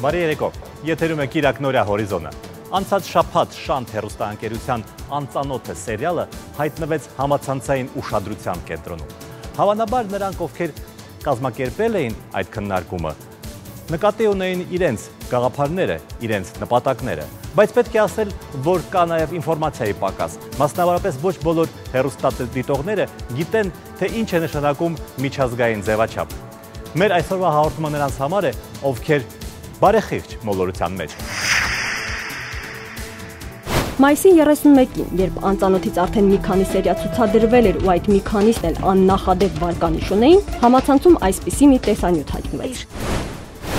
Բարի երեկո, եթերում է Կիրակնորյա հորիզոնը։ Անցած շաբաթ Շանթ հեռուստաընկերության անծանոթը սերիալը հայտնվեց համացանցային ուշադրության կենտրոնում։ Հավանաբար նրանք, ովքեր կազմակերպել էին այդ քննարկումը, նկատի ունեին իրենց գաղափարները, իրենց նպատակները, բայց պետք է ասել, որ կա նաև ինֆորմացիայի պակաս, մասնավորապես ոչ բոլոր հեռուստադիտողները գիտեն, թե ինչ է նշանակում միջազգային ձևաչափ։ Մեր այսօրվա հաղորդումը նրանց համար է, ովքեր բարեխիղճ մոլորության մեջ։ Մայիսի 31-ին, երբ անծանոթից արդեն մի քանի սերիա ցուցադրվել էր ու այդ մի քանիսն էլ աննախադեպ վարկանիշ ունեին, համացանցում այսպիսի մի տեսանյութ հայտնվեց։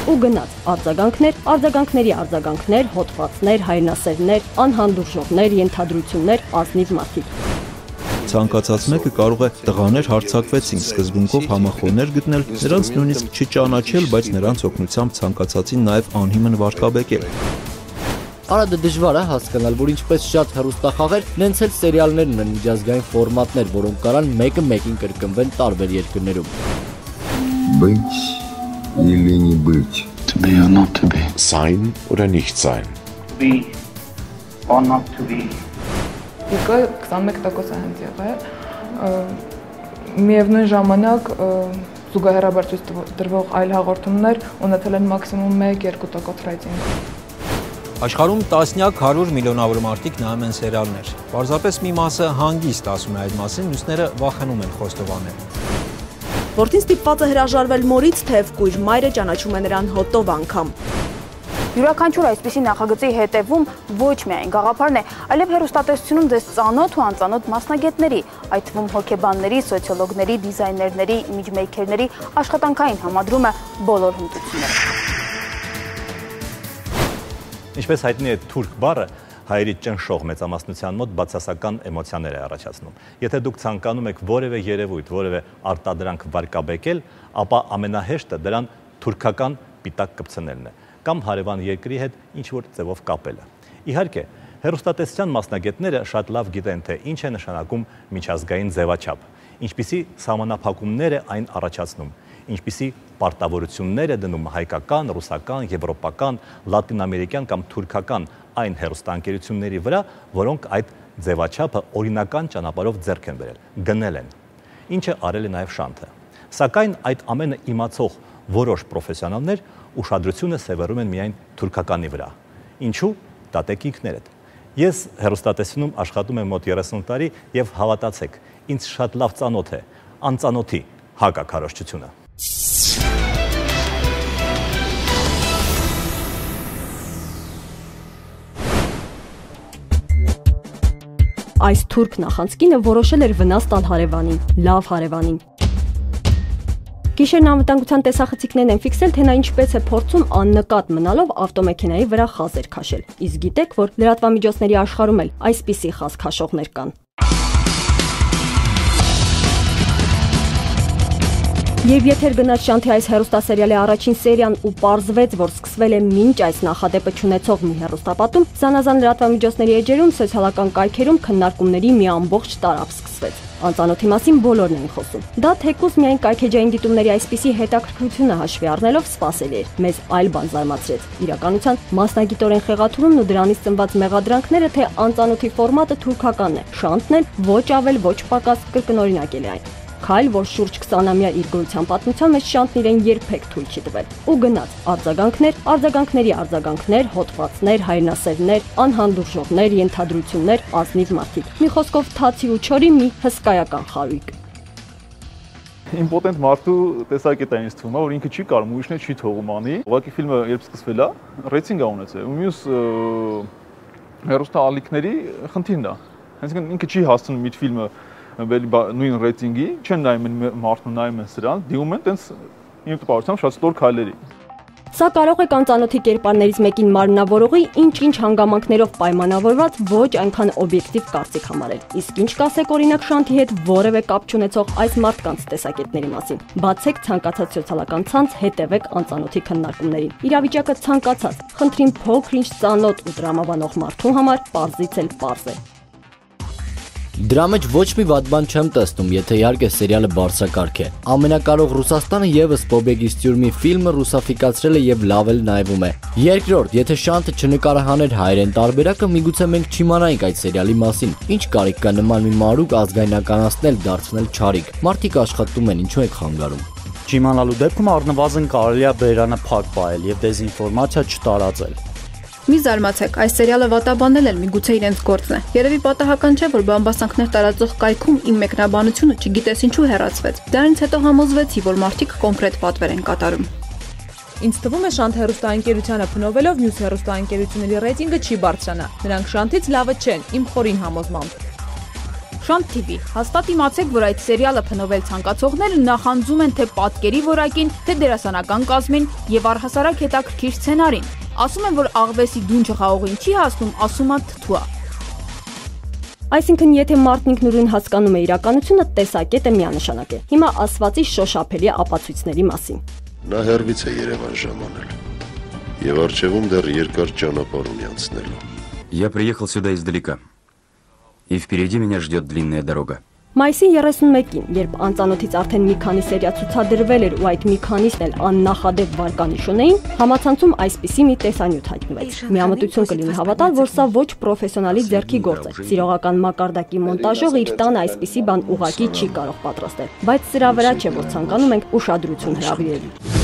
Ու գնաց արձագանքների արձագանքներ, հոդվածներ, հայրենասերներ, անհանդուրժողներ, ենթադրություններ, ազնիվ մարդիկ։ Ցանկացած մեկը կարող է տղաներ հարձակվեցին, սկզբունքով համախոհներ գտնել, նրանց նույնիսկ չճանաչել, բայց նրանց օգնությամբ ցանկացածին նաև անհիմն վարկաբեկել։ Արա դա դժվար է հասկանալ, որ ինչպես շատ հեռուստախաղեր, նենց էլ սերիալներն ունեն միջազգային ֆորմատներ, որոնք կարան մեկը մեկին կրկնվեն տարբեր երկրներում։ Быть или не быть. To be or not to be. Sein oder nicht sein. To be or not to be. Իգը 21% է հենց եղել, միևնույն ժամանակ զուգահեռաբար ցույց տրվող այլ հաղորդումներ ունեցել են մաքսիմում 1-2% ռեյտինգ։ Աշխարհում տասնյակ 100 միլիոնավոր մարդիկ նայում են սերիալներ։ Պարզապես մի մասը հանգիստ ասում է այդ մասին, մյուսները վախենում են խոստովանել։ Որդին ստիպված է հրաժարվել մորից, թեև կույր մայրը ճանաչում է նրան հոտով անգամ։ Յուրաքանչյուր այսպիսի նախագծի հետևում ոչ միայն գաղափարն է, այլև հեռուստատեսությունում ձեզ ծանոթ ու անծանոթ մասնագետների, այդ թվում հոգեբանների, սոցիոլոգների, դիզայներների, իմիջմեյքերների աշխատանքային համադրումը բոլոր հմտությունները։ Ինչպես հայտնի է, թուրք բառը հայերի ճնշող մեծամասնության մոտ բացասական էմոցիաներ է առաջացնում։ Եթե դուք ցանկանում եք որևէ երևույթ, որևէ արտադրանք վարկաբեկել, ապա ամենահեշտը դրան թուրքական պիտակ կպցնելն է կամ հարևան երկրի հետ ինչ-որ ձևով կապելը։ Իհարկե, հեռուստատեսության մասնագետները շատ լավ գիտեն, թե ինչ է նշանակում միջազգային ձևաչափ, ինչպիսի սահմանափակումներ է այն առաջացնում, ինչպիսի պարտավորություններ է դնում հայկական, ռուսական, եվրոպական, լատինամերիկյան կամ թուրքական այն հեռուստաընկերությունների վրա, որոնք այդ ձևաչափը օրինական ճանապարհով ձեռք են բերել, գնել են, ինչը արել է նաև Շանթը։ Սակայն այդ ամենը իմացող որոշ պրոֆեսիոնալներ ուշադրությունը սևեռում են միայն թուրքականի վրա։ Ինչու՞, դատեք ինքներդ։ Ես հեռուստատեսությունում աշխատում եմ մոտ 30 տարի եւ հավատացեք, ինձ շատ լավ ծանոթ է անծանոթի հակաքարոզչությունը։ Այս թուրք նախանցքինը որոշել էր վնաս տալ հարևանին, լավ հարևանին։ Գիշերն անվտանգության տեսախցիկներն են ֆիքսել, թե նա ինչպես է փորձում աննկատ մնալով ավտոմեքենայի վրա խազեր քաշել։ Իսկ գիտեք, որ լրատվամիջոցների աշխարհում էլ այսպիսի խազ քաշողներ կան։ Եվ եթե գնաց Շանթի այս հեռուստասերիալի առաջին սերիան ու պարզվեց, որ սկսվել է մինչ այս նախադեպը չունեցող մի հեռուստապատում, զանազան լրատվամիջոցների էջերում, սոցիալական կայքերում քննարկումների մի ամբողջ տարավ սկսվեց։ Անծանոթի մասին բոլորն էին խոսում։ Դա թեկուզ միայն կայքեջային դիտումների այսպիսի հետաքրքրությունը հաշվի առնելով սպասելի էր, մեզ այլ բան զարմացրեց։ Իրականության մասնագիտորեն խեղաթյուրումն ու դրանից ծնված մեղադրանքները, թե անծանոթի ֆորմատը թուրքականն է, Շանթն էլ ոչ ավել, ոչ պակաս կրկնօրինակել է այն։ Քայլ, որ շուրջ 20-ամյա իր գոյության պատմության մեջ Շանթն իրեն երբեք թույլ չի տվել։ Ու գնաց արձագանքների արձագանքներ, հոդվածներ, հայրենասերներ, անհանդուրժողներ, ենթադրություններ, ազնիվ մարդիկ։ Մի խոսքով թացի ու չորի մի հսկայական խարույկ։ Իմպոտենտ մարդու տեսակետ է ինձ թվում, որ ինքը չի կարող ուրիշներ չի թողում անի։ Ուղղակի ֆիլմը երբ սկսվել է, ռեյտինգ է ունեցել։ Ու մյուս հեռուստաալիքների խնդիրն է։ Հենց ինքը չի հասցնում իր ֆիլմը նույն ռեյտինգի, չեն նայում են մարդուն, նայում են սրան, դիմում են տենց իմ տպավորությամբ շատ ստոր քայլերի։ Սա կարող է անծանոթի կերպարներից մեկին մարմնավորողի ինչ-ինչ հանգամանքներով պայմանավորված ոչ այնքան օբյեկտիվ կարծիք համարել։ Իսկ ինչ կասեք օրինակ Շանթի հետ որևէ կապ չունեցող այս մարդկանց տեսակետների մասին։ Բացեք ցանկացած սոցիալական ցանց, հետևեք անծանոթի քննարկումներին։ Իրավիճակը ցանկացած, խնդրին փոքր-ինչ ծանոթ ու տրամաբանող մարդու համար պարզից էլ պարզ է։ Դրա մեջ ոչ մի վատ բան չեմ տեսնում, եթե իհարկե սերիալը բարձրակարգ է։ Ամենակարող Ռուսաստանը եւս Pobegistյուրմի ֆիլմը ռուսաֆիկացրել է եւ լավ էլ նայվում է։ Երկրորդ, եթե Շանթը չնկարահաներ հայերեն տարբերակը, միգուցե մենք չիմանայինք այդ սերիալի մասին։ Ինչ կարիք կա նման մի մարուկ ազգայնականացնել, դարձնել չարիք։ Մարդիկ աշխատում են, ինչու եք խանգարում։ Չիմանալու դեպքում առնվազն կարելի է բերանը փակ պահել եւ դեզինֆորմացիա չտարածել։ Մի զարմացեք, այս սերիալը վատաբանել էլ միգուցե իրենց գործն է։ Երևի պատահական չէ, որ բամբասանքներ տարածող կայքում իմ մեկնաբանությունը չգիտես ինչու հեռացվեց։ Դրանից հետո համոզվեցի, որ մարդիկ կոնկրետ պատվեր են կատարում։ Ինձ թվում է Շանթ հեռուստաընկերությանը փնովելով մյուս հեռուստաընկերությունների ռեյտինգը չի բարձրանա։ Նրանք Շանթից լավը չեն, իմ խորին համոզմամբ։ Շանթ TV, հաստատ իմացեք, որ այդ սերիալը փնովել ցանկացողները նախանձում են թե պատկերի որակին, թե դերասանական կազմին եւ առհասարակ հետաքրքիր սցենարին։ Ասում են, որ աղվեսի դունչը խաղողին չի հասնում, ասում է թթուա։ Այսինքն, եթե մարդն ինքնուրույն հասկանում է իրականությունը, տեսակետը միանշանակ է։ Հիմա ասվածի շոշափելի ապացույցների մասին։ Նա հեռվից է Երևան ժամանել եւ արժեվում դեռ երկար ճանապարհ ունի անցնելու։ Я приехал сюда издалека. И впереди меня ждет длинная дорога. Մայիսի 31-ին, երբ անծանոթից արդեն մի քանի սերիա ցուցադրվել էր ու այդ մի քանիսն էլ աննախադեպ վարկանիշ ունեին, համացանցում այսպիսի մի տեսանյութ հայտնվեց։ Միամտություն կլինի հավատալ, որ սա ոչ պրոֆեսիոնալի ձեռքի գործ է։ Սիրողական մակարդակի մոնտաժողը իր տանը այսպիսի բան ուղղակի չի կարող պատրաստել, բայց սրա վրա չէ, որ ցանկանում ենք ուշադրություն հրավիրել։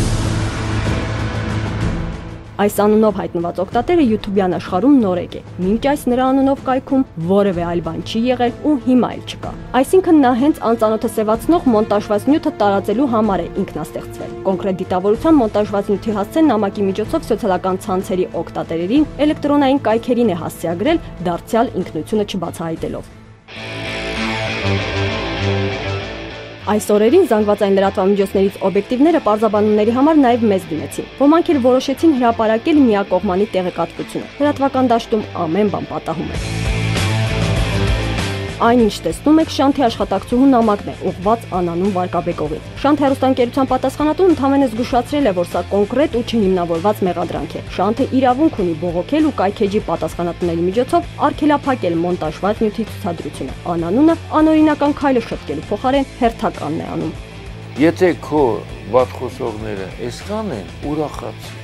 Այս անունով հայտնված օգտատերը YouTube-յան աշխարհում նորեկ է։ Մինչ այս նրա անունով կայքում որևէ այլ բան չի եղել ու հիմա էլ չկա։ Այսինքն նա հենց անծանոթը սևացնող մոնտաժված նյութը տարածելու համար է ինքնաստեղծվել։ Կոնկրետ դիտավորության մոնտաժված նյութի հասցեն նամակի միջոցով սոցիալական ցանցերի օգտատերերին էլեկտրոնային կայքերին է հասցեագրել, դարձյալ ինքնությունը չբացահայտելով։ Այս օրերին զանգվածային լրատվամիջոցներից օբյեկտիվները պարզաբանումների համար նաև մեզ դիմեցին։ Ոմանք էլ որոշեցին հրապարակել միակողմանի տեղեկատվությունը։ Լրատվական դաշտում ամեն բան պատահում է։ Այնինչ տեսնում եք Շանթի աշխատակցուհու նամակն է, ուղղված անանուն վարկաբեկողին։ Շանթ հեռուստաընկերության պատասխանատուն ընդհանրապես զգուշացրել է, որ սա կոնկրետ ու չհիմնավորված մեղադրանք է։ Շանթը իրավունք ունի բողոքել ու կայքեջի պատասխանատուների միջոցով արգելափակել մոնտաժված նյութի ցուցադրությունը։ Անանունը անօրինական քայլը շտկելու փոխարեն հերթականն է անում։ Եթե քո վատ խոսողները այսքան են, ուրախացի,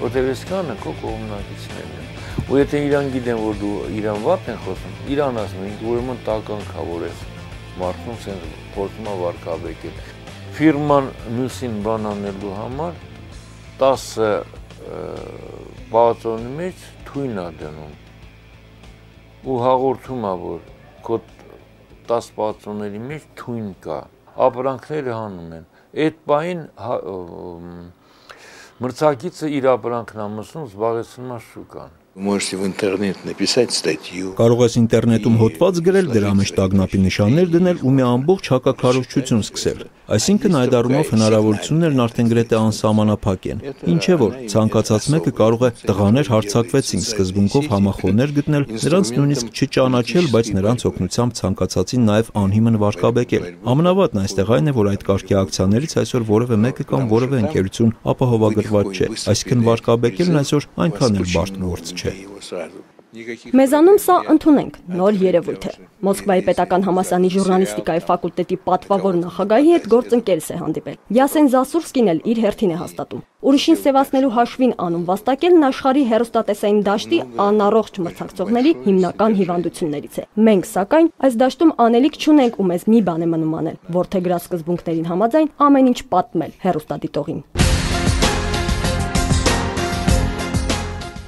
որտեղ այսքանը քո կողմնակիցներն են։ Ու եթե իրան գիտեն, որ դու իրան վատ են խոսում, իրան ասում են, ուրեմն տականքավոր ես, մարդուն սենց փորձում է վարկաբեկել։ Ֆիրման մյուսին բան անելու համար 10 բացոնի մեջ թույն է դնում ու հաղորդում է, որ քո 10 բացոնների մեջ թույն կա, ապրանքները հանում են։ Այդ բային մրցակիցը իր ապրանքն ամուսնում զբաղեցնում է շուկան։ Можете в интернет написать статью. Կարող ես ինտերնետում հոդված գրել, դրա մեջ տագնապի նշաններ դնել ու մի ամբողջ հակաքարոզչություն սկսել։ Այսինքն այդ առումով հնարավորություններն արդեն գրեթե անսահմանափակ են։ Ինչ է որ ցանկացած մեկը կարող է տղաներ հարցակվեցին սկզբունքով համախոհներ գտնել, նրանց նույնիսկ չճանաչել, բայց նրանց օգնությամբ ցանկացածին նաև անհիմն վարկաբեկել։ Ամենավատն այստեղ այն է, որ այդ կարգի ակցիաներից այսօր որևէ մեկը կամ որևէ ընկերություն ապահովագրված չէ, այսինքն վարկաբեկելն այսօր այնքան էլ բարդ գործ չէ։ Մեզանում սա ընդունենք, նոր երևույթ է։ Մոսկվայի պետական համալսարանի ժուրնալիստիկայի ֆակուլտետի պատվավոր նախագահի հետ գործընկերս է հանդիպել։ Յասեն Զասուրսկին էլ իր հերթին է հաստատում։ Ուրիշին սևացնելու հաշվին անուն վաստակելն աշխարհի հեռուստատեսային դաշտի անառողջ մրցակցողների հիմնական հիվանդություններից է։ Մենք, սակայն, այս դաշտում անելիք չունենք ու մեզ մի բան է մնում անել, որթեգրած սկզբունքներին համաձայն ամեն ինչ պատմել հեռուստադիտողին։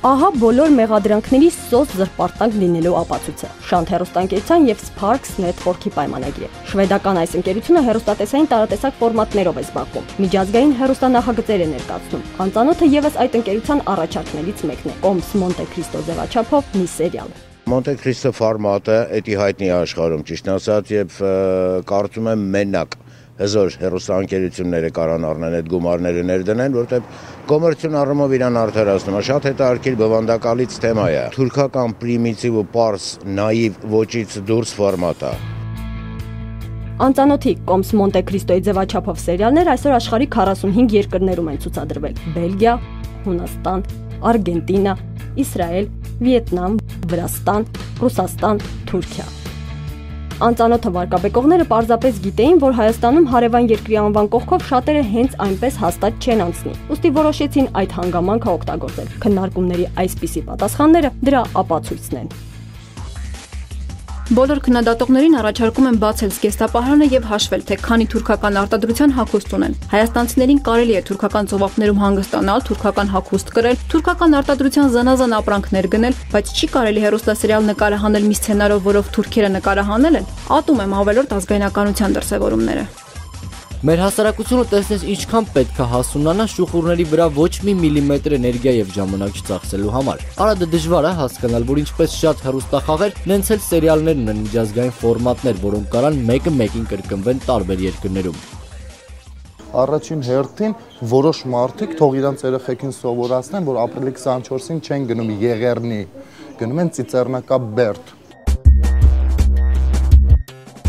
Ահա բոլոր մեղադրանքների սոս զրպարտանք լինելու ապացույցը։ Շանթ հեռուստաընկերության եւ Sparks Network-ի պայմանագիրը։ Շվեդական այս ընկերությունը հեռուստատեսային տարատեսակ ֆորմատներով է զբաղվում։ Միջազգային հեռուստանախագծեր է ներկայացնում։ Անծանոթը եւս այդ ընկերության առաջարկներից մեկն է։ Կոմս Մոնտե Քրիստո ձևաչափով մի սերիալ։ Մոնտե Քրիստո ֆորմատը էդի հայտնի աշխարհում ճիշտ ասած եւ կարծում եմ մենակ հզոր հեռուստաընկերությունները կարան առնեն այդ գումարները ներդնեն, որտեղ կոմերցիոն առումով իրան արդարացնում է, շատ հետաքրքիր բովանդակալից թեմա է։ Թուրքական պրիմիտիվ ու պարս նաիվ ոճից դուրս ֆորմատ է։ Անծանոթի Կոմս Մոնտե Քրիստոյի ձևաչափով սերիալներ այսօր աշխարհի 45 երկրներում են ցուցադրվել՝ Բելգիա, Հունաստան, Արգենտինա, Իսրայել, Վիետնամ, Վրաստան, Ռուսաստան, Թուրքիա։ Անծանոթը վարկաբեկողները պարզապես գիտեին, որ Հայաստանում հարևան երկրի անվան կողքով շատերը հենց այնպես հաստատ չեն անցնի։ Ուստի որոշեցին այդ հանգամանքը օգտագործել։ Քննարկումների այսպիսի պատասխանները դրա ապացույցն են։ Բոլոր քննադատողներին առաջարկում են բացել զգեստապահարանը եւ հաշվել, թե քանի թուրքական արտադրության հագուստ ունեն։ Հայաստանցիներին կարելի է թուրքական ծովափներում հանգստանալ, թուրքական հագուստ կրել, թուրքական արտադրության զանազան ապրանքներ գնել, բայց չի կարելի հեռուստասերիալ նկարահանել մի սցենարով, որով թուրքերը նկարահանել են։ Ատում եմ ավելորդ ազգայնականության դրսևորումները։ Մեր հասարակությունը տեսնես ինչքան պետք է հասունանա շուխուրների վրա ոչ մի միլիմետր էներգիա եւ ժամանակ չծախսելու համար։ Արա դժվար է հասկանալ, որ ինչպես շատ հեռուստախաղեր, նենց էլ սերիալներ ունեն միջազգային ֆորմատներ, որոնք կարան մեկը մեկին կրկնվեն տարբեր երկրներում։ Առաջին հերթին որոշ մարդիկ թող իրանց երեխեքին սովորացնեն, որ ապրիլի 24-ին չեն գնում Եղեռնի, գնում են Ծիծեռնակա Բերդ։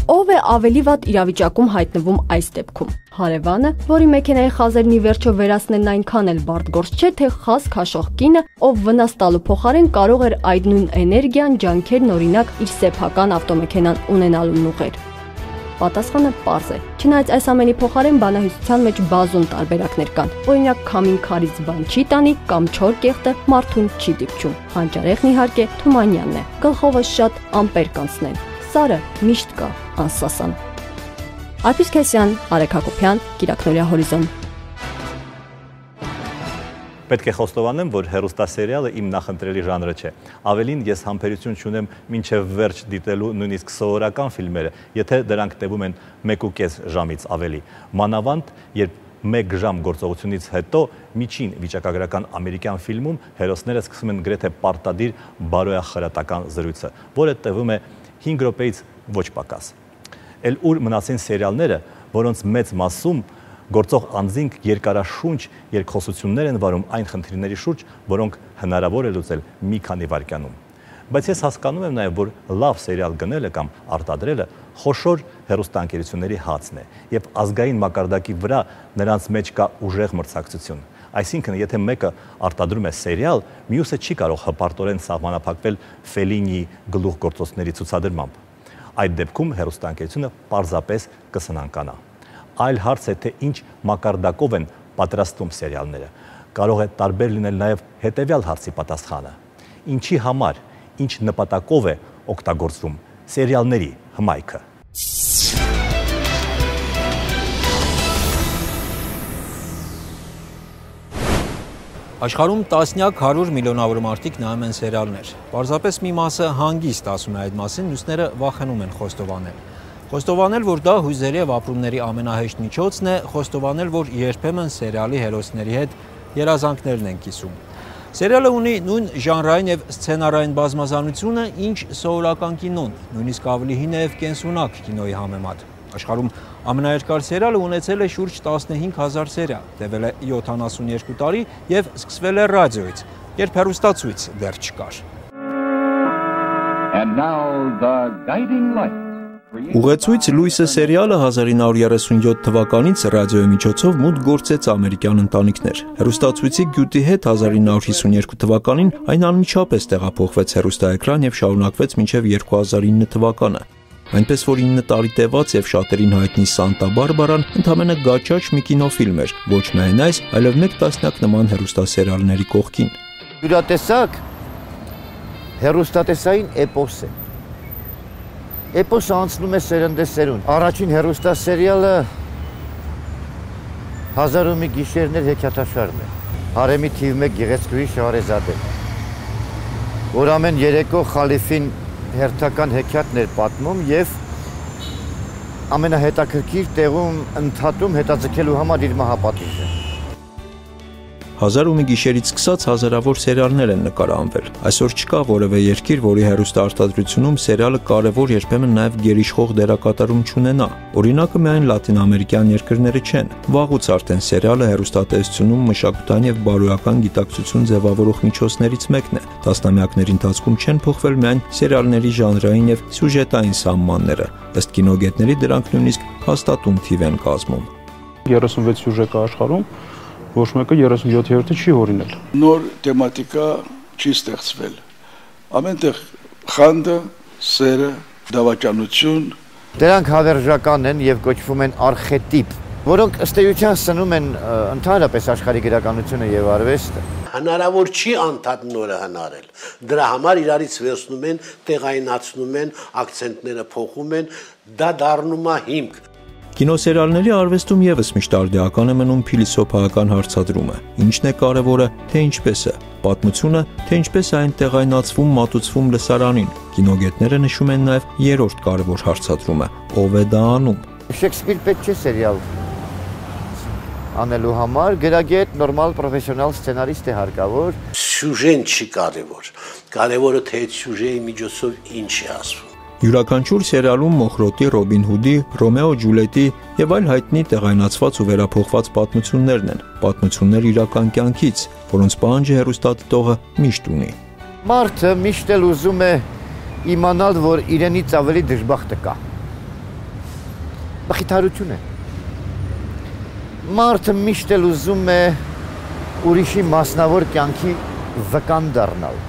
Ով է ավելի վատ իրավիճակում հայտնվում այս դեպքում։ Հարևանը, որի մեքենայի խազերն ի վերջո վերացնելն այնքան էլ բարդ գործ չէ, թե խազ քաշող կինը, ով վնաս տալու փոխարեն կարող էր այդ նույն էներգիան, ջանքերն օրինակ իր սեփական ավտոմեքենան ունենալուն ուղղել։ Պատասխանը պարզ է։ Չնայած այս ամենի փոխարեն բանահյուսության մեջ բազում տարբերակներ կան։ Օրինակ քամին քարից բան չի տանի կամ չոր կեղտը մարդուն չի դիպչում։ Հանճարեղն իհարկե Թումանյանն է։ Գլխովը շատ ամպեր կանցնեն։ Սարը միշտ կա անսասան։ Արփիս Քեսյան, Արեգ Հակոբյան, Կիրակնորիա Հորիզոն։ Պետք է խոստովանեմ, որ հեռուստասերիալը իմ նախընտրելի ժանրը չէ։ Ավելին ես համբերություն չունեմ մինչև վերջ դիտելու նույնիսկ սովորական ֆիլմերը, եթե դրանք տևում են 1.5 ժամից ավելի։ Մանավանդ, երբ 1 ժամ գործողությունից հետո միջին վիճակագրական ամերիկյան ֆիլմում հերոսները սկսում են գրեթե պարտադիր բարոյախրատական զրույցը, որը տևում է 5 րոպեից ոչ պակաս։ Էլ ուր մնացին սերիալները, որոնց մեծ մասում գործող անձինք երկարաշունչ երկխոսություններ են վարում այն խնդիրների շուրջ, որոնք հնարավոր է լուծել մի քանի վայրկյանում։ Բայց ես հասկանում եմ նաև, որ լավ սերիալ գնելը կամ արտադրելը խոշոր հեռուստաընկերությունների հացն է, եւ ազգային մակարդակի վրա նրանց մեջ կա ուժեղ մրցակցություն։ Այսինքն, եթե մեկը արտադրում է սերիալ, մյուսը չի կարող հպարտորեն սահմանափակվել Ֆելինիի գլուխգործոցների ցուցադրմամբ։ Այդ դեպքում հեռուստաընկերությունը պարզապես կսնանկանա։ Այլ հարց է, թե ինչ մակարդակով են պատրաստում սերիալները։ Կարող է տարբեր լինել նաև հետևյալ հարցի պատասխանը. ինչի համար, ինչ նպատակով է օգտագործվում սերիալների հմայքը։ Աշխարհում տասնյակ 100 միլիոնավոր մարդիկ նայում են սերիալներ։ Պարզապես մի մասը հանգիստ ասում է այդ մասին, մյուսները վախենում են խոստովանել։ Խոստովանել, որ դա հույզերի եւ ապրումների ամենահեշտ միջոցն է, խոստովանել, որ երբեմն սերիալի հերոսների հետ երազանքներն են կիսում։ Սերիալը ունի նույն ժանրային եւ սցենարային բազմազանությունը, ինչ սովորական կինոն, նույնիսկ ավելի հին է եւ կենսունակ կինոյի համեմատ։ Աշխարհում ամենաերկար սերիալը ունեցել է շուրջ 15000 սերիա, տևել է 72 տարի եւ սկսվել է ռադիոից, երբ հեռուստացույց դեռ չկար։ And now the guiding light. Ուղեցույց լույսը սերիալը 1937 թվականից ռադիոյի միջոցով մուտք գործեց ամերիկյան ընտանիքներ։ Հեռուստացույցի գյուտի հետ 1952 թվականին այն անմիջապես տեղափոխվեց հեռուստաէկրան եւ շարունակվեց մինչեւ 2009 թվականը։ Այնպես որ 9 տարի տևած եւ շատերին հայտնի Սանտա Բարբարան ընդամենը գաճաճ մի կինոֆիլմ էր, ոչ միայն այս, այլև մեկ տասնյակ նման հեռուստասերիալների կողքին։ Յուրատեսակ հեռուստատեսային էպոս է։ Էպոսը անցնում է սերնդեսերուն։ Առաջին հեռուստասերիալը 1001 գիշերներ հեքիաթաշարն է։ Հարեմի թիվ 1 գեղեցկուհի Շահրեզադեն, որ ամեն երեկո խալիֆին հերթական հեքիաթներ պատմում եւ ամենահետաքրքիր տեղում ընդհատում հետաձգելու համար իր մահապատիժը։ 1001 գիշերից սկսած հազարավոր սերիալներ են նկարահանվել։ Այսօր չկա որևէ երկիր, որի հեռուստաարտադրությունում սերիալը կարևոր երբեմն նաև գերիշխող դերակատարում չունենա։ Օրինակը միայն լատինամերիկյան երկրները չեն։ Վաղուց արդեն սերիալը հեռուստատեսությունում մշակութային եւ բարոյական գիտակցություն ձևավորող միջոցներից մեկն է։ Տասնամյակների ընթացքում չեն փոխվել միայն սերիալների ժանրային եւ սյուժետային սահմանները։ Ըստ կինոգետների դրանք նույնիսկ հաստատուն թիվ են կազմում։ 36 սյուժե կա աշխարհում, ոչ մեկը 37-րդը չի հորինել։ Նոր թեմատիկա չի ստեղծվել։ Ամենտեղ խանդը, սերը, դավաճանություն։ Դրանք հավերժական են եւ կոչվում են արխետիպ, որոնք ըստ էության սնում են ընդհանրապես աշխարհի գրականությունը եւ արվեստը։ Հնարավոր չի անդադ նորը հնարել։ Դրա համար իրարից վերցնում են, տեղայնացնում են, ակցենտները փոխում են, դա դառնում է հիմք։ Կինոսերիալների արվեստում եւս միշտ արդիական է մնում փիլիսոփայական հարցադրումը. ինչն է կարևորը, թե ինչպես է, պատմությունը, թե ինչպես է այն տեղայնացվում, մատուցվում լսարանին։ Կինոգետները նշում են նաեւ երրորդ կարևոր հարցադրումը՝ ով է դա անում։ Շեքսպիր պետք չէ սերիալ անելու համար, գրագետ, նորմալ, պրոֆեսիոնալ սցենարիստ է հարկավոր։ Սյուժեն չի կարևոր։ Կարևորը թե այդ սյուժեի միջոցով ինչ է ասվում։ Յուրաքանչյուր սերիալում Մոխրոտի, Ռոբին Հուդի, Ռոմեո Ջուլիետի եւ այլ հայտնի տեղայնացված ու վերափոխված պատմություններն են, պատմություններ իրական կյանքից, որոնց պահանջը հեռուստադիտողը միշտ ունի։ Մարդը միշտ էլ ուզում է իմանալ, որ իրենից ավելի դժբախտը կա։ Բախիթարություն է։ Մարդը միշտ էլ ուզում է ուրիշի մասնավոր կյանքի վկան դառնալ։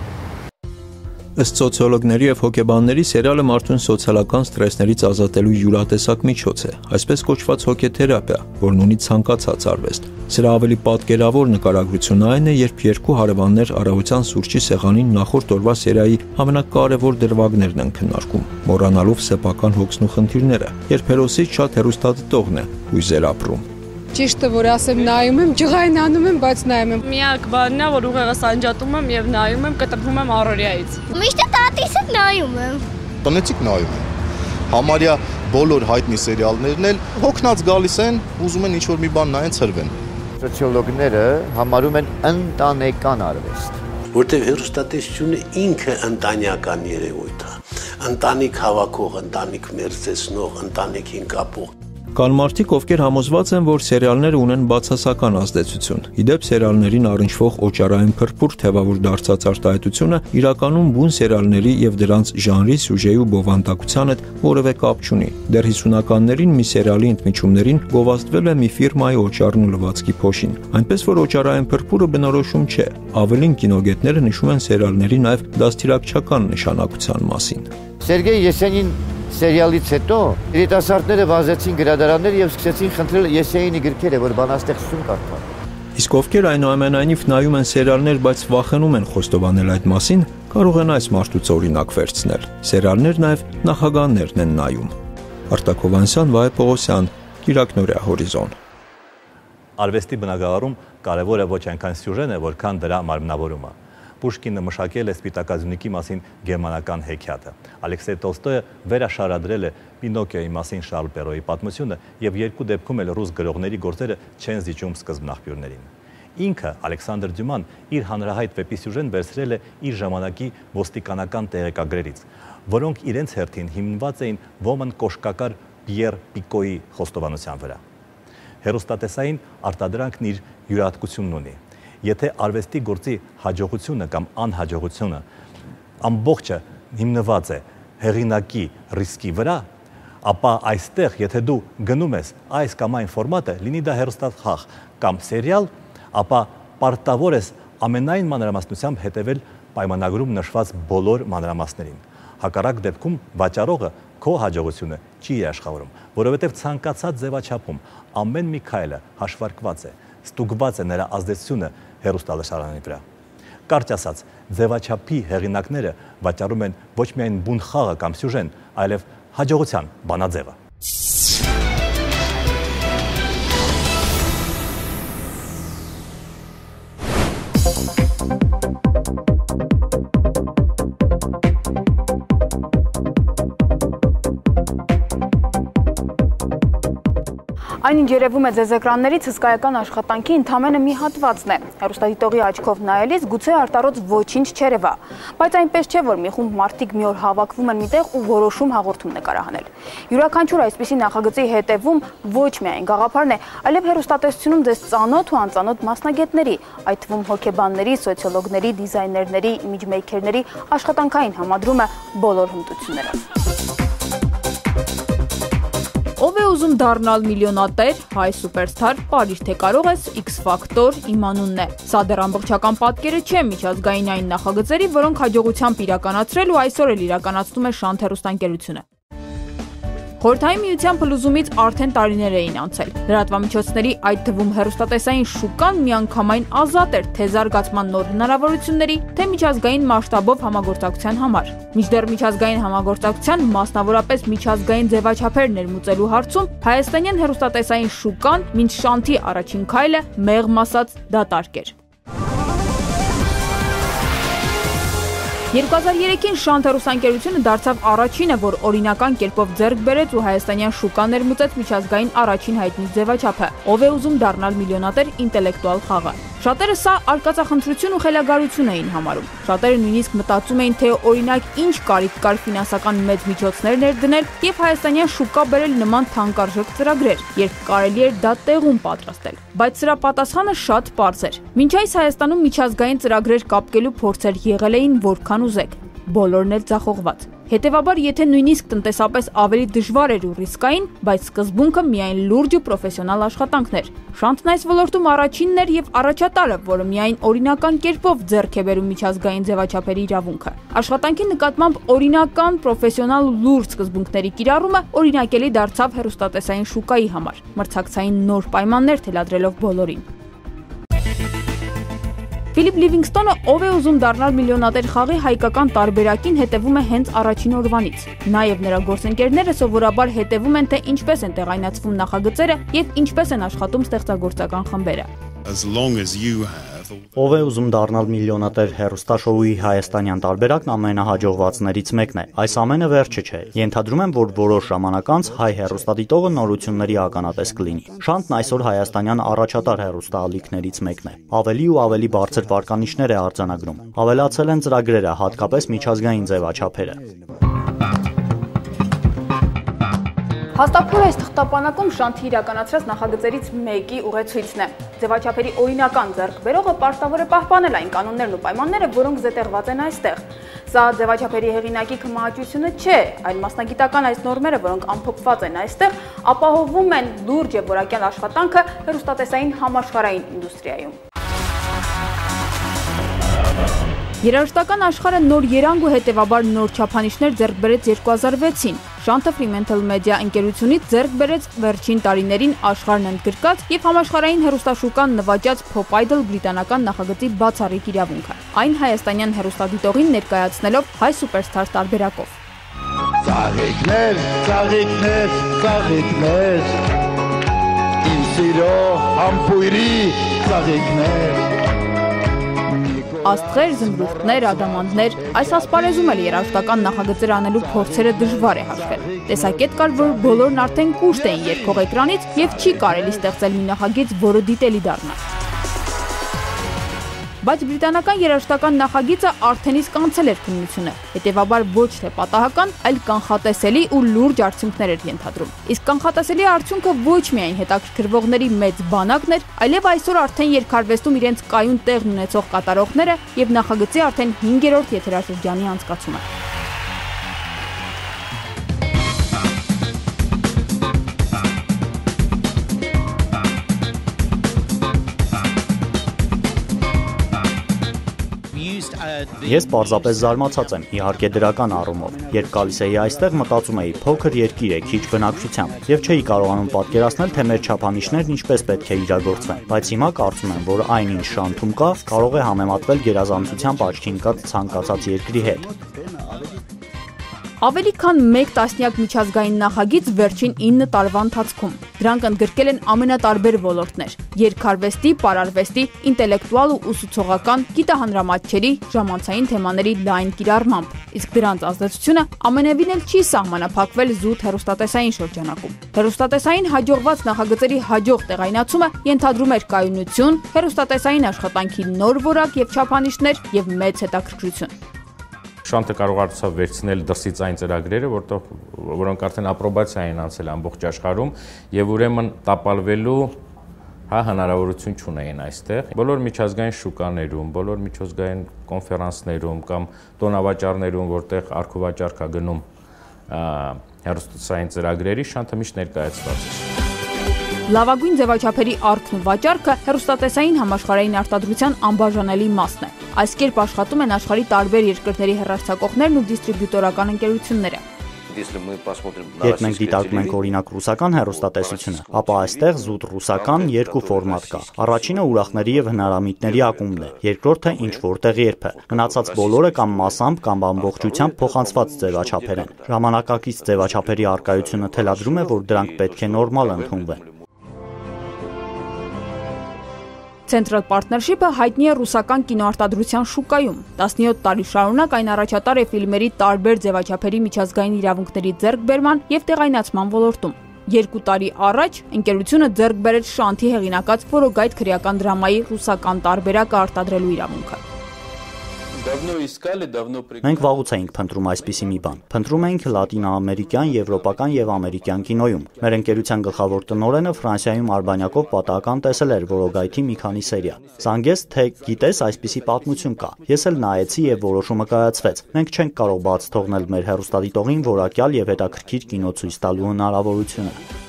Ըստ սոցիոլոգների եւ հոգեբանների սերիալը մարդուն սոցիալական սթրեսներից ազատելու յուրատեսակ միջոց է, այսպես կոչված հոգեթերապիա, որն ունի ցանկացած արվեստ։ Սրա ավելի պատկերավոր նկարագրությունը այն է, երբ երկու հարևաններ առավոտյան սուրճի սեղանին նախորդ օրվա սերիայի ամենակարևոր դրվագներն են քննարկում, մոռանալով սեփական հոգսն ու խնդիրները, երբ հերոսից շատ հեռուստադիտողն է հույզեր ապրում։ Ճիշտը որ ասեմ նայում եմ, ջղայնանում եմ, բայց նայում եմ։ Միակ բանն է, որ ուղեղս անջատում եմ եւ նայում եմ, կտրվում եմ առօրյայից։ Միշտ տատիսը նայում եմ։ Տնեցիկ նայում եմ։ Համարյա բոլոր հայտնի սերիալներն էլ հոգնած գալիս են, ուզում են ինչ-որ մի բան նայեն, ցրվեն։ Սոցիոլոգները համարում են ընտանեկան արվեստ, որտեղ հեռուստատեսությունը ինքը ընտանեկան երևույթ է։ Ընտանիք հավաքող, ընտանիք մերձեցնող, ընտանիքին կապող։ Կան մարդիկ, ովքեր համոզված են, որ սերիալները ունեն բացասական ազդեցություն։ Իդեպ սերիալներին առնչվող օճառային փրփուր թևավոր դարձած արտահայտությունը իրականում բուն սերիալների եւ դրանց ժանրի, սյուժեի ու բովանդակության հետ որևէ կապ չունի։ Դեռ 50-ականներին մի սերիալի ընդմիջումներին գովազդվել է մի ֆիրմայի օճառն ու լվացքի փոշին։ Այնպես որ օճառային փրփուրը բնորոշում չէ։ Ավելին կինոգետները նշում են սերիալների նաեւ դաստիարակչական նշանակության մասին։ Սերգեյ Եսենին սերիալից հետո երիտասարդները վազեցին գրադարաններ եւ սկսեցին խնդրել Եսեյինի գրքերը, որ բանաստեղծություն կարդան։ Իսկ ովքեր այնուամենայնիվ նայում են սերիալներ, բայց վախենում են խոստովանել այդ մասին, կարող են այս մարդուց օրինակ վերցնել։ Սերիալներ նաեւ նախագահներն են նայում։ Արտակ Հովանեսյան, Վահե Պողոսյան, Կիրակնորիա, Հորիզոն։ Արվեստի բնագավառում կարևոր է ոչ այնքան սյուժեն է, որքան դրա մարմնավորումը։ Պուշկինը մշակել է Սպիտակազունիկի մասին գերմանական հեքիաթը։ Ալեքսեյ Տոլստոյը վերաշարադրել է Պինոկիոյի մասին Շարլ Պերոյի պատմությունը եւ երկու դեպքում էլ ռուս գրողների գործերը չեն զիջում սկզբնաղբյուրներին։ Ինքը Ալեքսանդր Դյուման իր հանրահայտ վեպի սյուժեն վերցրել է իր ժամանակի ոստիկանական տեղեկագրերից, որոնք իրենց հերթին հիմնված էին ոմն կոշկակար Պիեր Պիկոյի խոստովանության վրա։ Հեռուստատեսային արտադրանքն իր յուրահատկությունն ունի։ Եթե արվեստի գործի հաջողությունը կամ անհաջողությունը ամբողջը հիմնված է հեղինակի ռիսկի վրա, ապա այստեղ, եթե դու գնում ես այս կամ այն ֆորմատը, լինի դա հեռուստախաղ կամ սերիալ, ապա պարտավոր ես ամենայն մանրամասնությամբ հետևել պայմանագրում նշված բոլոր մանրամասներին։ Հակառակ դեպքում վաճառողը քո հաջողությունը չի աշխատում, որովհետև ցանկացած ձևաչափում ամեն մի քայլը հաշվարկված է, ստուգված է նրա ազդեցությունը հեռուստալսարանի վրա։ Կարճ ասած, ձևաչափի հեղինակները վաճառում են ոչ միայն բուն խաղը կամ սյուժեն, այլև հաջողության բանաձևը։ Այնինչ երևում է ձեզ էկրաններից հսկայական աշխատանքի ընդամենը մի հատվածն է։ Հեռուստադիտողի աչքով նայելիս գուցե արտարոց ոչինչ չերևա, բայց այնպես չէ, որ մի խումբ մարդիկ մի օր հավաքվում են միտեղ ու որոշում հաղորդում նկարահանել։ Յուրաքանչյուր այսպիսի նախագծի հետևում ոչ միայն գաղափարն է, այլև հեռուստատեսությունում ձեզ ծանոթ ու անծանոթ մասնագետների, այդ թվում հոգեբանների, սոցիոլոգների, դիզայներների, իմիջմեյքերների աշխատանքային համադրումը բոլոր հմտություններով։ Ով է ուզում դառնալ միլիոնատեր, հայ սուպերստար, բարիր թե կարող ես, X Factor իմ անունն է։ Սա դեռ ամբողջական պատկերը չէ միջազգային այն նախագծերի, որոնք հաջողությամբ իրականացրել ու այսօր էլ իրականացնում է Շանթ հեռուստաընկերությունը։ Խորհրդային միության փլուզումից արդեն տարիներ էին անցել։ Լրատվամիջոցների, այդ թվում հեռուստատեսային շուկան միանգամայն ազատ էր թե զարգացման նոր հնարավորությունների, թե միջազգային մասշտաբով համագործակցության համար։ Մինչդեռ միջազգային համագործակցության, մասնավորապես միջազգային ձևաչափեր ներմուծելու հարցում հայաստանյան հեռուստատեսային շուկան մինչ Շանթի առաջին քայլը մեղմ ասած դատարկ էր։ 2003-ին Շանթ հեռուստաընկերությունը դարձավ առաջինը, որ օրինական կերպով ձեռք բերեց ու հայաստանյան շուկա ներմուծեց միջազգային առաջին հայտնի ձևաչափը, ով է ուզում դառնալ միլիոնատեր ինտելեկտուալ խաղը։ Շատերը սա արկածախնդրություն ու խելագարություն էին համարում։ Շատերը նույնիսկ մտածում էին, թե օրինակ ինչ կարիք կար ֆինանսական մեծ միջոցներ ներդնել եւ հայաստանյան շուկա բերել նման թանկարժեք ծրագրեր, երբ կարելի էր դա տեղում պատրաստել։ Բայց սրա պատասխանը շատ պարզ էր։ Մինչ այս Հայաստանում միջազգային ծրագրեր կապկելու փորձեր եղել էին որքան ուզեք, բոլորն էլ ձախողված։ Հետևաբար, եթե նույնիսկ տնտեսապես ավելի դժվար էր ու ռիսկային, բայց սկզբունքը միայն լուրջ ու պրոֆեսիոնալ աշխատանքն էր։ Շանթն այս ոլորտում առաջինն էր եւ առաջատարը, որը միայն օրինական կերպով ձեռք է բերում միջազգային ձևաչափերի իրավունքը։ Աշխատանքի նկատմամբ օրինական, պրոֆեսիոնալ ու լուրջ սկզբունքների կիրառումը օրինակելի դարձավ հեռուստատեսային շուկայի համար, մրցակցային նոր պայմաններ թելադրելով բոլորին։ Ֆիլիպ Լիվինգստոնը, ով է ուզում դառնալ միլիոնատեր խաղի հայկական տարբերակին, հետևում է հենց առաջին օրվանից։ Նա եւ նրա գործընկերները սովորաբար հետևում են, թե ինչպես են տեղայնացվում նախագծերը եւ ինչպես են աշխատում ստեղծագործական խմբերը։ Ով է ուզում դառնալ միլիոնատեր հեռուստաշոուի հայաստանյան տարբերակն ամենահաջողվածներից մեկն է։ Այս ամենը վերջը չէ։ Ենթադրում եմ, որ որոշ ժամանակ անց հայ հեռուստադիտողը նորությունների ականատես կլինի։ Շանթն այսօր հայաստանյան առաջատար հեռուստաալիքներից մեկն է։ Ավելի ու ավելի բարձր վարկանիշներ է արձանագրում։ Ավելացել են ծրագրերը, հատկապես միջազգային ձևաչափերը։ Հաստափորը այս թղթապանակում Շանթի իրականացրած նախագծերից մեկի ուղեցույցն է։ Ձևաչափերի օրինական ձեռք բերողը պարտավոր է պահպանել այն կանոններն ու պայմանները, որոնք զետեղված են այստեղ։ Սա ձևաչափերի հեղինակի քմահաճությունը չէ, այլ մասնագիտական այս նորմերը, որոնք ամփոփված են այստեղ, ապահովում են լուրջ եւ որակյալ աշխատանքը հեռուստատեսային համաշխարհային ինդուստրիայում։ Երաժշտական աշխարհը նոր երանգ ու հետևաբար նոր չափանիշներ ձեռք բերեց 2006-ին։ Շանթը Fremantle Media ընկերությունից ձեռք բերեց վերջին տարիներին աշխարհն ընդգրկած եւ համաշխարհային հեռուստաշուկան նվաճած Pop Idol բրիտանական նախագծի բացառիկ իրավունքը։ Այն հայաստանյան հեռուստադիտողին ներկայացնելով հայ սուպերստար տարբերակով։ Ծաղիկներ, ծաղիկներ, ծաղիկներ, իմ սիրո համբույրի ծաղիկներ։ Աստղեր, զմրուխտներ, ադամանդներ, այս ասպարեզում էլ երաժշտական նախագծեր անելու փորձերը դժվար է հաշվել։ Տեսակետ կար, որ բոլորն արդեն կուշտ էին երկող էկրանից եւ չի կարելի ստեղծել մի նախագիծ, որը դիտելի դառնա։ Բայց բրիտանական երաժշտական նախագիծը արդեն իսկ անցել էր քննությունը, հետևաբար ոչ թե պատահական, այլ կանխատեսելի ու լուրջ արդյունքներ էր ենթադրում։ Իսկ կանխատեսելի արդյունքը ոչ միայն հետաքրքրվողների մեծ բանակն էր, այլև այսօր արդեն երկարվեստում իրենց կայուն տեղն ունեցող կատարողները եւ նախագծի արդեն 5-րդ եթերաշրջանի անցկացումը։ Ես պարզապես զարմացած եմ, իհարկե դրական առումով։ Երբ գալիս էի այստեղ, մտածում էի փոքր երկիր է, քիչ բնակչությամբ, եւ չէի կարողանում պատկերացնել, թե մեր չափանիշներն ինչպես պետք է իրագործվեն։ Բայց հիմա կարծում եմ, որ այնինչ Շանթում կա, կարող է համեմատվել գերազանցությամբ աչքի ընկած ցանկացած երկրի հետ։ Ավելի քան 1 տասնյակ միջազգային նախագիծ վերջին 9 տարվա ընթացքում։ Դրանք ընդգրկել են ամենատարբեր ոլորտներ՝ երգարվեստի, պարարվեստի, ինտելեկտուալ ու ուսուցողական, գիտահանրամատչերի, ժամանցային թեմաների լայն կիրառմամբ։ Իսկ դրանց ազդեցությունը ամենևին էլ չի սահմանափակվել զուտ հեռուստատեսային շրջանակում։ Հեռուստատեսային հաջողված նախագծերի հաջող տեղայնացումը ենթադրում էր կայունություն, հեռուստատեսային աշխատանքի նոր որակ եւ չափանիշներ եւ մեծ հետաքրքրություն։ Շանթը կարողացավ վերցնել դրսից այն ծրագրերը, որոնք արդեն ապրոբացիա են անցել ամբողջ աշխարհում եւ ուրեմն տապալվելու հնարավորություն չունեին այստեղ։ Բոլոր միջազգային շուկաներում, բոլոր միջազգային կոնֆերանսներում կամ տոնավաճառներում, որտեղ արքուվաճառ կա գնում հեռուստացային ծրագրերի շանթը միշտ ներկայացված է։ Լավագույն ձևաչափերի առքն ու վաճառքը հեռուստատեսային համաշխարհային արտադրության անբաժանելի մասն է։ Այս կերպ աշխատում են աշխարհի տարբեր երկրների հեռարձակողներն ու դիստրիբյուտորական ընկերությունները։ Երբ մենք դիտարկում ենք օրինակ ռուսական հեռուստատեսությունը, ապա այստեղ զուտ ռուսական երկու ֆորմատ կա։ Առաջինը ուրախների եւ հնարամիտների ակումբն է, երկրորդը ինչ որտեղ երբը։ Մնացած բոլորը կամ մասամբ կամ ամբողջությամբ փոխանցված ձևաչափեր են։ Ժամանակակից ձևաչափերի արկայությունը թելադրում է, որ դրանք պետք է նորմալ ընդունվեն։ Central Partnership-ը հայտնի է ռուսական կինոարտադրության շուկայում։ 17 տարի շարունակ այն առաջատար է ֆիլմերի տարբեր ձևաչափերի միջազգային իրավունքների ձեռքբերման եւ տեղայնացման ոլորտում։ 2 տարի առաջ ընկերությունը ձեռք բերեց Շանթի հեղինակած Ֆորոգայթ քրեական դրամայի ռուսական տարբերակը արտադրելու իրավունքը։ Մենք վաղուց էինք փնտրում այսպիսի մի բան։ Փնտրում էինք լատինոամերիկյան, եվրոպական եւ ամերիկյան կինոյում։ Մեր ընկերության գլխավոր տնօրենը Ֆրանսիայում արբանյակով պատահական տեսել էր Որոգայթի մի քանի սերիա։ Զանգեց, թե գիտես այսպիսի պատմություն կա։ Ես էլ նայեցի եւ որոշումը կայացվեց։ Մենք չենք կարող բաց թողնել մեր հեռուստադիտողին որակյալ եւ հետաքրքիր կինո ցույց տալու հնարավորությունը։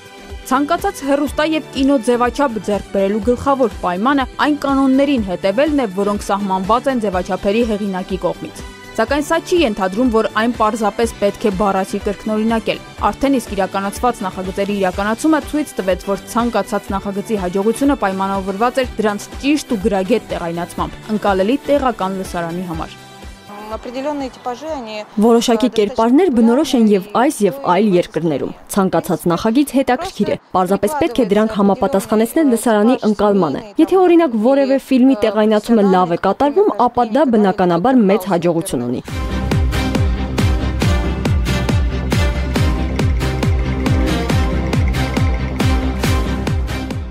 Ցանկացած հեռուստա եւ կինո ձևաչափ ձեռք բերելու գլխավոր պայմանը այն կանոններին հետևելն է, որոնք սահմանված են ձևաչափերի հեղինակի կողմից։ Սակայն սա չի ենթադրում, որ այն պարզապես պետք է բառացի կրկնօրինակել։ Արդեն իսկ իրականացված նախագծերի իրականացումը ցույց տվեց, որ ցանկացած նախագծի հաջողությունը պայմանավորված էր դրանց ճիշտ ու գրագետ տեղայնացմամբ, ընկալելի տեղական լսարանի համար։ Որոշակի կերպարներ բնորոշ են եւ այս եւ այլ երկրներում։ Ցանկացած նախագիծ հետաքրքիր է։ Պարզապես պետք է դրանք համապատասխանեցնել լսարանի ընկալմանը։ Եթե օրինակ որևէ ֆիլմի տեղայնացումը լավ է կատարվում, ապա դա բնականաբար մեծ հաջողություն ունի։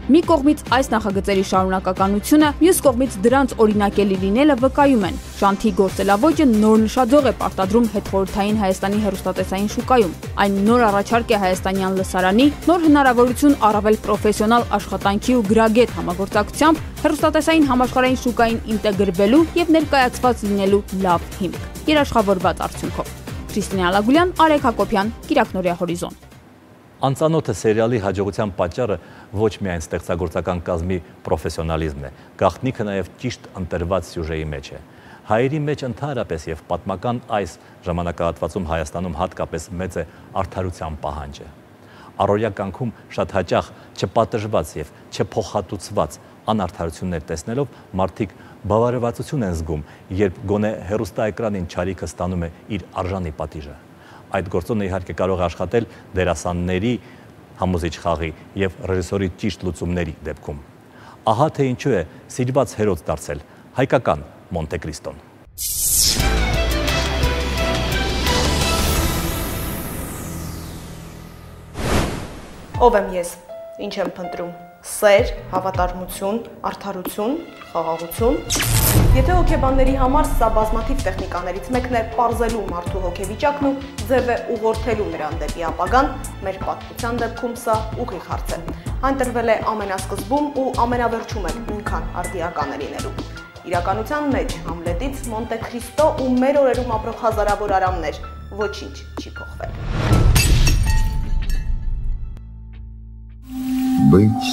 Մի կողմից այս նախագծերի շարունակականությունը, մյուս կողմից դրանց օրինակելի լինելը վկայում են։ Շանթի գործելավոճը նոր նշաձող է պարտադրում հետխորհրդային Հայաստանի հեռուստատեսային շուկայում։ Այն նոր առաջարկ է հայաստանյան լսարանի, նոր հնարավորություն առավել պրոֆեսիոնալ աշխատանքի ու գրագետ համագործակցությամբ հեռուստատեսային համաշխարհային շուկային ինտեգրվելու եւ ներկայացված լինելու լավ հիմք։ Երաշխավորված արդյունքով։ Քրիստինե Ալագուլյան, Արեգ Հակոբյան, Կիրակնորիա Հորիզոն։ Անծանոթը սերիալի հաջողության պատճառը ոչ միայն ստեղծագործական կազմի պրոֆեսիոնալիզմն է, գաղտնիքը նաև ճիշտ ընտրված սյուժեի մեջ է։ Հայերի մեջ ընդհանրապես եւ պատմական այս ժամանակահատվածում Հայաստանում հատկապես մեծ է արդարության պահանջը։ Առօրյա կյանքում շատ հաճախ չպատժված եւ չփոխհատուցված անարդարություններ տեսնելով մարդիկ բավարարվածություն են զգում, երբ գոնե հեռուստաէկրանին չարիքը ստանում է իր արժանի պատիժը։ Այդ գործոնը իհարկե կարող է աշխատել դերասանների համոզիչ խաղի եւ ռեժիսորի ճիշտ լուծումների դեպքում։ Ահա թե ինչու է սիրված հերոս դարձել հայկական Մոնտե Կրիստոն։ Ով եմ ես, ինչ եմ փնտրում, սեր, հավատարմություն, արդարություն, խաղաղություն։ Եթե հոգեբանների համար սա բազմաթիվ տեխնիկաներից մեկն է պարզելու մարդու հոգեվիճակն ու ձև է ուղղորդելու նրան դեպի ապագան, մեր պատմության դեպքում սա ուղիղ հարց է։ Այն տրվել է ամենասկզբում ու ամենավերջում էլ նույնքան արդիական է լինելու։ Իրականության մեջ Համլետից Մոնտե Քրիստո ու մեր օրերում ապրող հազարավոր արամներ ոչինչ չի փոխվել։ Быть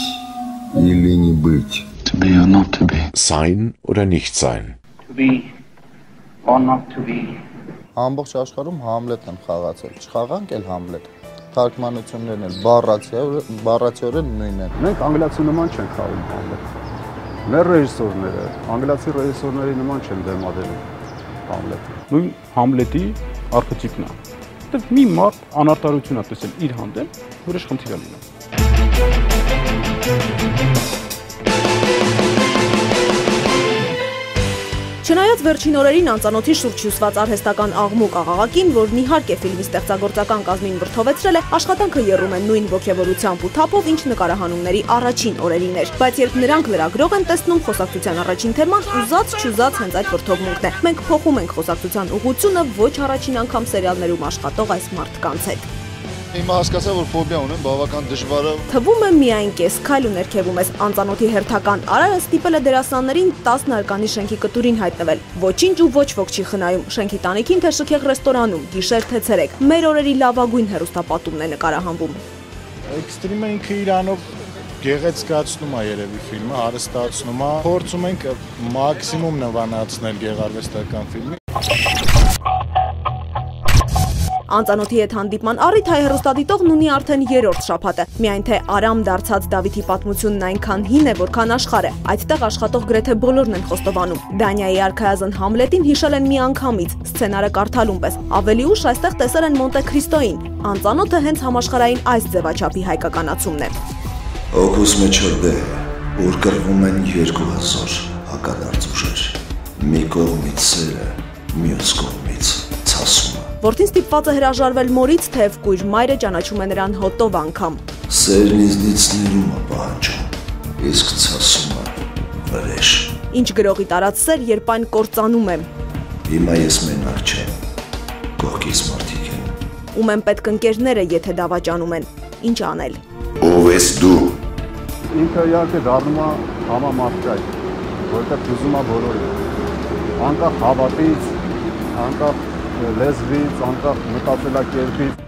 или не быть? To be or not to be. Sein oder nicht sein? To be or not to be. Ամբողջ աշխարհում Համլետ են խաղացել, չխաղանք էլ Համլետ։ Թարգմանություններն էլ բառացիորեն նույնն են։ Մենք անգլիացի նման չենք խաղում Համլետ։ Մեր ռեժիսորները անգլիացի ռեժիսորների նման չեն դեմադրում Համլետը։ Նույն Համլետի արխետիպն է։ Դեռ մի մարդ անարտարություն է տեսել իր հանդեպ, որը խնդիր է լինում։ Չնայած վերջին օրերին անծանոթի շուրջ հյուսված արհեստական աղմուկ աղաղակին, որն իհարկե ֆիլմի ստեղծագործական կազմին վրդովեցրել է, աշխատանքը եռում են նույն ոգևորությամբ ու թափով, ինչ նկարահանումների առաջին օրերին էր։ Բայց երբ նրանք լրագրող են տեսնում խոսակցության առաջին թեման, ուզած-չուզած հենց այդ վրդովմունքն է։ Մենք փոխում ենք խոսակցության ուղղությունը ոչ առաջին անգամ սերիալներում աշխատող այս մարդկանց հետ։ Հիմա հասկացա, որ ֆոբիա ունեմ, բավական դժվար է։ Թվում է միայն կես քայլ ու ներքևում ես անծանոթի հերթական արարը ստիպել է դերասաններին 10 հարկանի շենքի կտուրին հայտնվել։ Ոչինչ ու ոչ ոք չի խնայում։ Շենքի տանիքին թե շքեղ ռեստորանում, գիշեր թե ցերեկ։ Մեր օրերի լավագույն հեռուստապատումն է նկարահանվում։ Էքստրիմը ինքը իրանով գեղեցկացնում է երևի ֆիլմը, հարստացնում է։ Փորձում ենք մաքսիմում նվանացնել գեղարվեստական ֆիլմի։ Անծանոթի հետ հանդիպման առիթ հայ հեռուստադիտողն ունի արդեն 3-րդ շաբաթը։ Միայն թե Արամ դարձած Դավիթի պատմությունն այնքան հին է, որքան աշխարհ է։ Այդտեղ աշխատող գրեթե բոլորն են խոստովանում։ Դանիայի արքայազն Համլետին հիշել են միանգամից, սցենարը կարդալուն պես։ Ավելի ուշ այստեղ տեսել են Մոնտե Քրիստոին։ Անծանոթը հենց համաշխարհային այս ձևաչափի հայկականացումն է։ Օգուս մեջորդե, որ կրվում են 2000 հակադարձ ուժեր։ Մի կողմից սերը, մյուս կողմից ցասումը։ Որդին ստիպված է հրաժարվել մորից, թեև կույր մայրը ճանաչում է նրան հոտով անգամ։ Սերն ինձնից ներում է պահանջում, իսկ ցասումը վրեժ։ Ինչ գրողի տարած սեր, երբ այն կործանում է։ Հիմա ես մենակ չեմ, կողքից մարդիկ են։ Ում են պետք ընկերները, եթե դավաճանում են։ Ինչ անել։ Ով ես դու։ Ինքը իհարկե դառնում է համամարտկայ, որտեղ ուզում է բոլորը։ Անկախ հավատից, անկախ լեզվից, անկախ մտածելակերպից։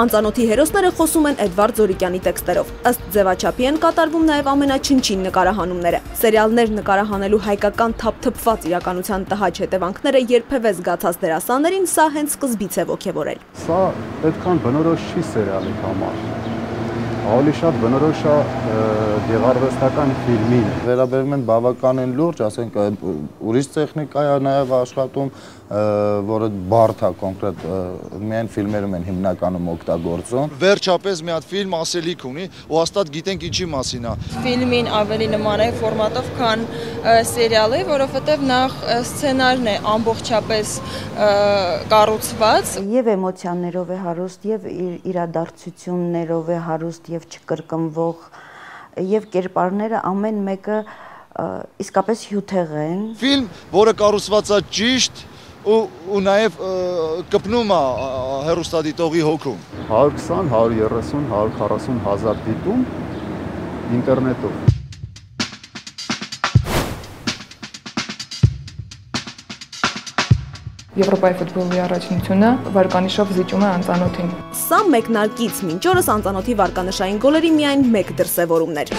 Անծանոթի հերոսները խոսում են Էդվարդ Զորիկյանի տեքստերով։ Ըստ ձևաչափի են կատարվում նաև ամենաչնչին նկարահանումները։ Սերիալներ նկարահանելու հայկական թափթփված իրականության տհաճ հետևանքները երբևէ զգացած դերասաններին սա հենց սկզբից է ոգևորել։ Սա այդքան բնորոշ չի սերիալի համար։ Ավելի շատ բնորոշ է գեղարվեստական ֆիլմին։ Վերաբերում են բավականին լուրջ, ասենք ուրիշ տեխնիկա է նաև աշխատում, որը բարդ է կոնկրետ միայն ֆիլմերում են հիմնականում օգտագործում։ Վերջապես մի հատ ֆիլմ ասելիք ունի ու հաստատ գիտենք ինչի մասին է։ Ֆիլմին ավելի նման է ֆորմատով, քան սերիալը, որովհետև նախ սցենարն է ամբողջապես կառուցված։ Եվ էմոցիաներով է հարուստ, եւ իրադարձություններով է հարուստ, եւ չկրկնվող, եւ կերպարները ամեն մեկը իսկապես հյութեղ են։ Ֆիլմ, որը կառուցված է ճիշտ ու նաև կպնում է հեռուստադիտողի հոգում։ 120, 130, 140 հազար դիտում ինտերնետով։ Եվրոպայի ֆուտբոլի առաջնությունը վարկանիշով զիջում է անծանոթին։ Սա մեկնարկից մինչ օրս անծանոթի վարկանշային գոլերի միայն մեկ դրսևորումն էր։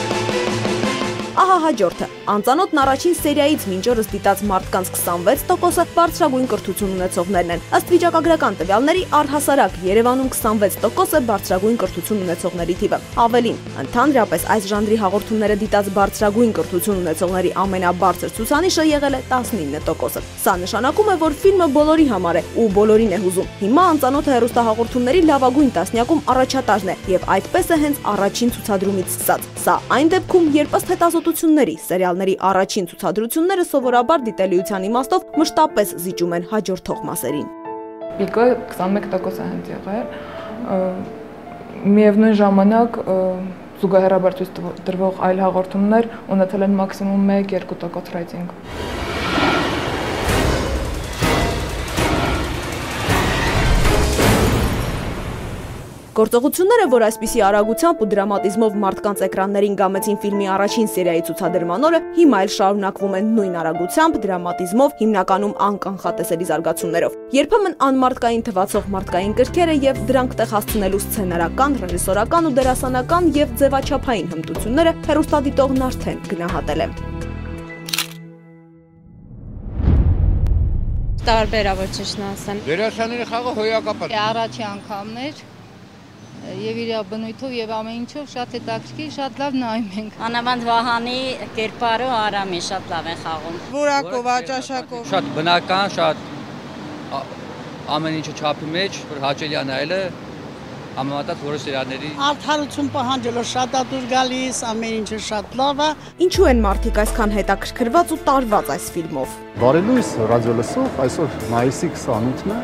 Ահա հաջորդը։ Անծանոթն առաջին սերիայից մինչ օրս դիտած մարդկանց 26%-ը բարձրագույն կրթություն ունեցողներն են։ Ըստ վիճակագրական տվյալների առհասարակ Երևանում 26% է բարձրագույն կրթություն ունեցողների թիվը։ Ավելին, ընդհանրապես այս ժանրի հաղորդումները դիտած բարձրագույն կրթություն ունեցողների ամենաբարձր ցուցանիշը եղել է 19%։ Սա նշանակում է, որ ֆիլմը բոլորի համար է ու բոլորին է հուզում։ Հիմա անծանոթը հեռուստահաղորդումների լավագույն տասնյակում առաջատարն է եւ այդպես է հենց առաջին ցուցադրումից սկսած։ Սա այն դեպքում, երբ ըստ հետազոտությունների սերիալների առաջին ցուցադրությունները սովորաբար դիտելիության իմաստով մշտապես զիջում են հաջորդող մասերին։ Պիկը 21% է հենց եղել։ Միևնույն ժամանակ զուգահեռաբար ցույց տրվող այլ հաղորդումներ ունեցել են մաքսիմում 1-2% ռեյտինգ։ Գործողությունները, որ այսպիսի արագությամբ ու դրամատիզմով մարդկանց էկրաններին գամեցին ֆիլմի առաջին սերիայի ցուցադրման օրը, հիմա էլ շարունակվում են նույն արագությամբ, դրամատիզմով, հիմնականում անկանխատեսելի զարգացումներով։ Երբեմն անմարդկային թվացող մարդկային կրքերը եւ դրանք տեղ հասցնելու սցենարական, ռեժիսորական ու դերասանական եւ ձևաչափային հմտությունները հեռուստադիտողն արդեն գնահատել է։ Տարբերավոր ճիշտն ասեմ։ Դերասանների խաղը հոյակապ է։ Առաջի անգամն էր եւ իր բնույթով եւ ամեն ինչով շատ հետաքրքիր, շատ լավ նայում ենք։ Անավանդ Վահանի կերպարը Արամի շատ լավ են խաղում։ Որակով, աճաշակով։ Շատ բնական, շատ ամեն ինչը չափի մեջ, որ հաճելի է նայելը, համեմատած որոշ սերիալների։ Արդարություն պահանջելով շատ է դուր գալիս, ամեն ինչը շատ լավ է։ Ինչու են մարդիկ այսքան հետաքրքրված ու տարված այս ֆիլմով։ Բարելույս ռադիոլսող, այսօր մայիսի 28-ն է։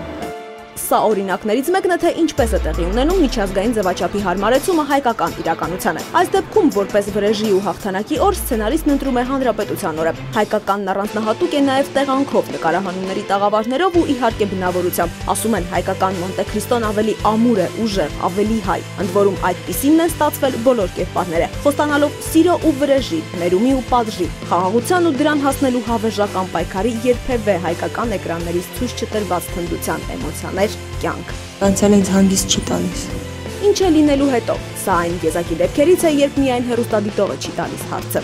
Սա օրինակներից մեկն է, թե ինչպես է տեղի ունենում միջազգային ձևաչափի հարմարեցումը հայկական իրականությանը։ Այս դեպքում որպես վրեժի ու հաղթանակի օր սցենարիստն ընտրում է հանրապետության օրը։ Հայկականն առանձնահատուկ է նաև տեղանքով, նկարահանումների տաղավարներով ու իհարկե բնավորությամբ։ Ասում են հայկական Մոնտե Քրիստոն ավելի ամուր է, ուժեղ, ավելի հայ, ընդ որում այդպիսինն են ստացվել բոլոր կերպարները, խոստանալով սիրո ու վրեժի, ներումի ու պատժի, խաղաղության ու դրան հասնելու հավերժական պայքարի երբևէ հայկական էկրաններից ցույց չտրված թնդության էմոցիաներ, կյանք։ Անցյալը ինձ հանգիստ չի տալիս։ Ինչ է լինելու հետո։ Սա այն եզակի դեպքերից է, երբ միայն հեռուստադիտողը չի տալիս հարցը։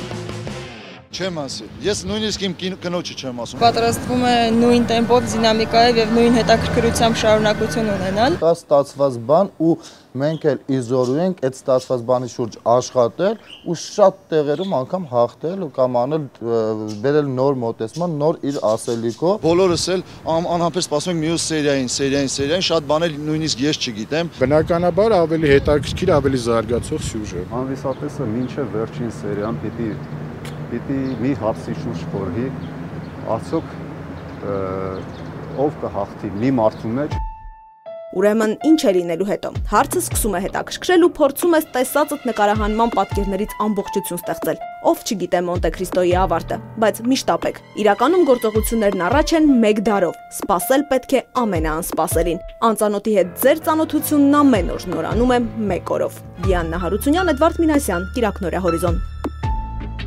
Չեմ ասի։ Ես նույնիսկ իմ կնոջը չեմ ասում։ Պատրաստվում է նույն տեմպով, դինամիկայով եւ նույն հետաքրքրությամբ շարունակություն ունենալ։ Դա ստացված բան ու մենք էլ իզորու ենք այդ ստացված բանի շուրջ աշխատել ու շատ տեղերում անգամ հաղթել ու կամ անել բերել նոր մոտեցման, նոր իր ասելիքով։ Բոլորս էլ անհամբեր սպասում ենք մյուս սերիային, շատ բաներ նույնիսկ ես չգիտեմ։ Բնականաբար ավելի հետաքրքիր, ավելի զարգացող սյուժե։ Անվիսատեսը մինչև վերջին սերիան պիտի մի հարցի շուրջ խորհի, արդյոք ով կհաղթի մի մարդու մեջ։ Ուրեմն ինչ է լինելու հետո։ Հարցը սկսում է հետաքրքրել ու փորձում է տեսածդ նկարահանման պատկերներից ամբողջություն ստեղծել։ Ով չգիտե Մոնտե Քրիստոյի ավարտը, բայց միշտ ապեք։ Իրականում գործողություններն առաջ են մեկ դարով։ Սպասել պետք է ամենաանսպասելին։ Անծանոթի հետ ձեր ծանոթությունն ամեն օր նորանում է մեկ օրով։ Դիանա Հարությունյան, Էդվարդ Մինասյան, Կիրակնորյա հորիզոն։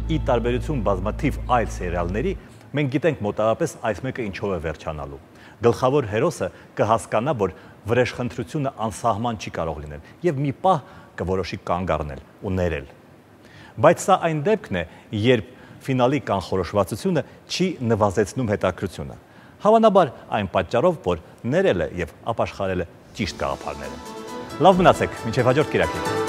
Ի տարբերություն բազմաթիվ այլ սերիալների, մենք գիտենք մոտավորապես այս մեկը ինչով է վերջանալու։ Գլխավոր հերոսը կհասկանա, որ վրեժխնդրությունը անսահման չի կարող լինել եւ մի պահ կորոշի կանգ առնել ու ներել։ Բայց սա այն դեպքն է, երբ ֆինալի կանխորոշվածությունը չի նվազեցնում հետաքրքրությունը։ Հավանաբար այն պատճառով, որ ներել է եւ ապաշխարել է ճիշտ գաղափարները։ Լավ մնացեք, մինչև հաջորդ կիրակի։